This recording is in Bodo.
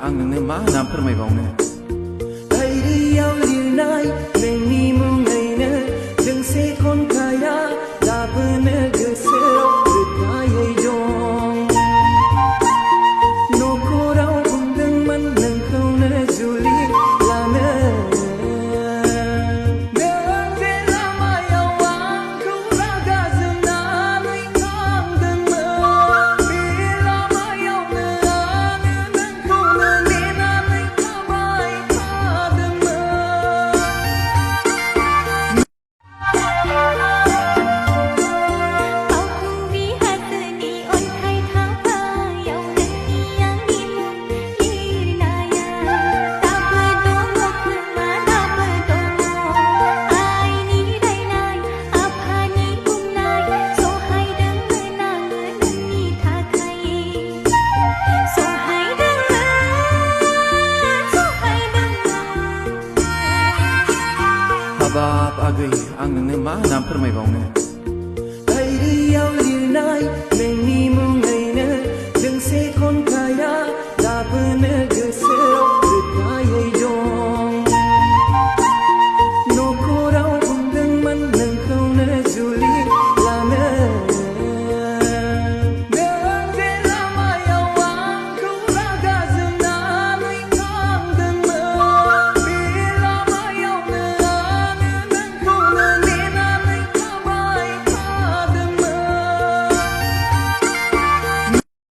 आं नोंनो मा नाम फोरमायबावनो डायरियाव लिरनाय नोंनि मुङैनो दोंसे खन्थाइया दाबोनो गोसोआव रोखायै दं नखराव बुंदोंमोन नोंखौनो जुलि लानो हाबाब आगै आं नोंनो मा नाम फोरमायबावनो डायरियाव लिरनाय